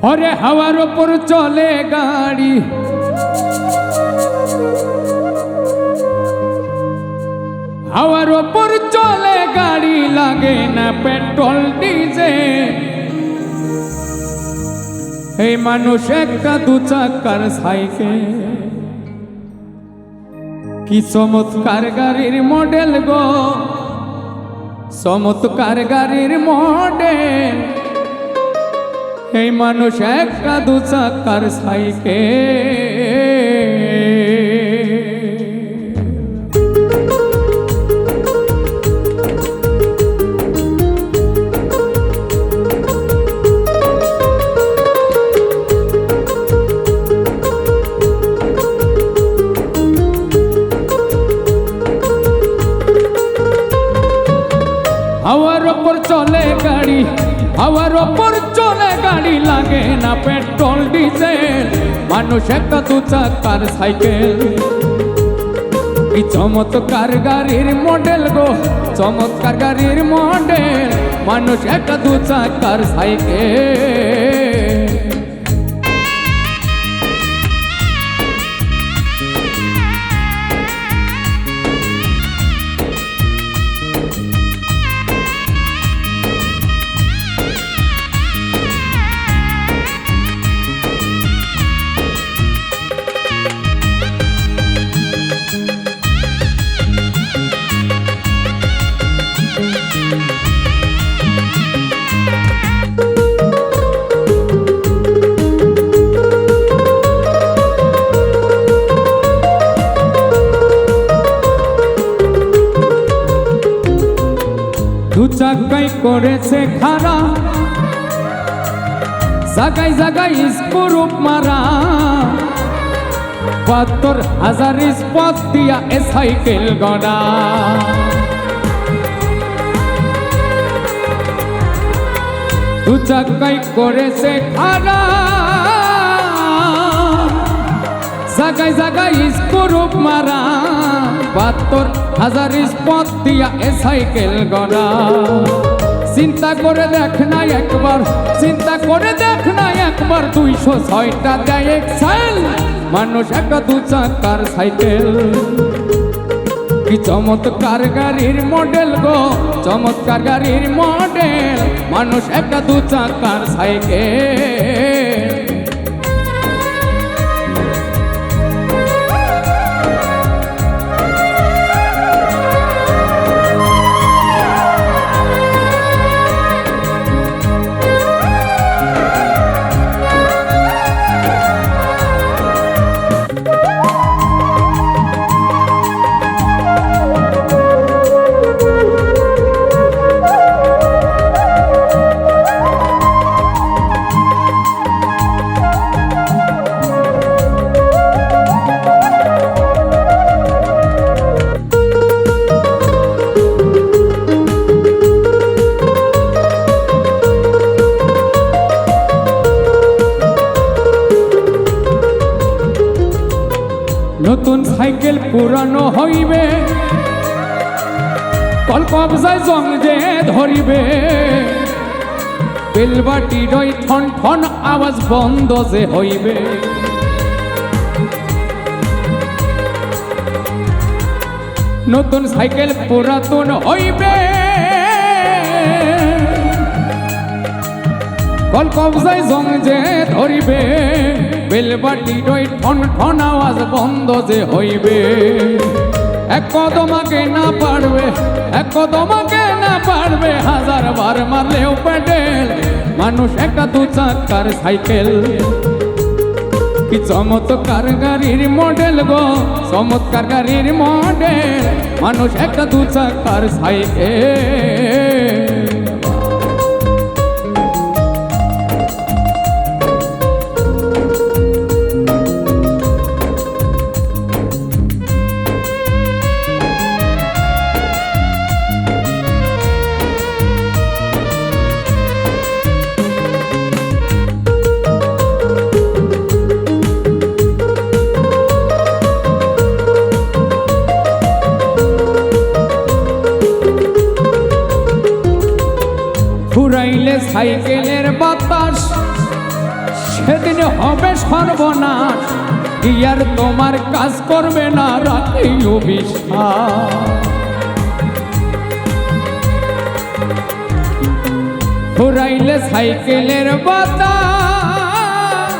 ওরে হাওয়ার ওপর চলে গাড়ি, হাওয়ার ওপর চলে গাড়ি, লাগে না পেট্রোল ডিজেল। এই মানুষ একটা দু চাকার সাইকেল, কি চমৎকার গাড়ির মডেল গো, চমৎকার গাড়ির মডেল। এই মানুষ একটা দু চাকার সাইকেল। হাওয়ার ওপর চলে গাড়ি, হাওয়ার ওপর চলে গাড়ি, লাগে না পেট্রোল ডিজেল। মানুষ একটা দু চাকার সাইকেল, কি চমৎকার গাড়ির মডেল গো, চমৎকার গাড়ির মডেল। মানুষ একটা দু চাকার সাইকেল। দু চাকাই করেছে খারা, জাগাই জাগাই স্কুরুপ মারা। ৭২,০০০ স্পট দিয়া এ সাইকেল গড়া। দু চাকাই করেছে খারা, জাগাই জাগাই স্কুরুপ মারা। ৭২,০০০ স্পট দিয়া এ সাইকেল গড়া। চিন্তা করে দেখ না একবার, চিন্তা করে দেখ না একবার, ২০৬টা দেয় এক্সেল। মানুষ একটা দু চাকার সাইকেল, কি চমৎকার গাড়ির মডেল গো, চমৎকার গাড়ির মডেল। মানুষ একটা দু চাকার সাইকেল। নতুন সাইকেল পুরানো হইবে, কল কবজায় জং যে ধরিবে। বেলবাটি রই ঠন ঠন আওয়াজ বন্ধ যে হইবে। নতুন সাইকেল পুরাতন হইবে, কল কবজায় জং যে ধরিবে। বেলবাটি রই ঠন ঠন আওয়াজ বন্ধ যে হইবে। এক কদমাকে না পারবে, এক কদমাকে না পারবে, ১০০০ বার মারলেও প্যাডেল। মানুষ একটা দু চাকার সাইকেল, কি চমৎকার গাড়ির মডেল গো, চমৎকার গাড়ির মডেল। মানুষ একটা দু চাকার সাইকেল। ফুরাইলে সাইকেলের বাতাস, সেদিন হবে সর্বনাশ, কি আর তোমার কাজ করবে না রাখিও বিশ্বাস। ফুরাইলে সাইকেলের বাতাস,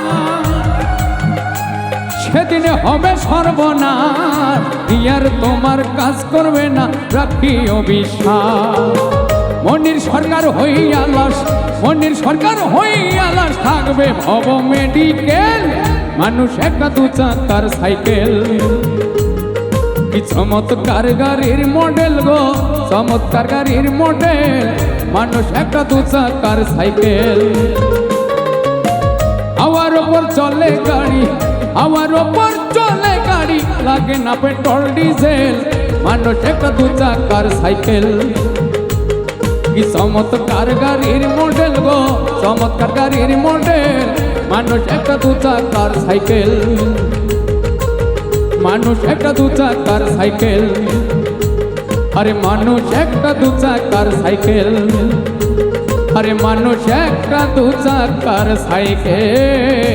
সেদিন হবে সর্বনাশ, কি আর তোমার কাজ করবে না রাখিও বিশ্বাস। মনির সরকার হইয়া লাশ, মনির সরকার হইয়া লাশ থাকবে ভব মেডিকেল। মানুষ একটা দু চাকার সাইকেল, কি চমৎকার গাড়ির মডেল গো, চমৎকার গাড়ির মডেল। মানুষ একটা দু চাকার সাইকেল, হাওয়ার ওপর চলে গাড়ি, হাওয়ার ওপর চলে গাড়ি, লাগে না পেট্রোল ডিজেল। মানুষ একটা দু চাকার সাইকেল, কি চমৎকার গাড়ির মডেল গো, চমৎকার গাড়ির মডেল। মানুষ একটা দু চাকার সাইকেল, মানুষ একটা দু চাকার সাইকেল। আরে মানুষ একটা দু চাকার সাইকেল, আরে মানুষ একটা দু চাকার সাইকেল।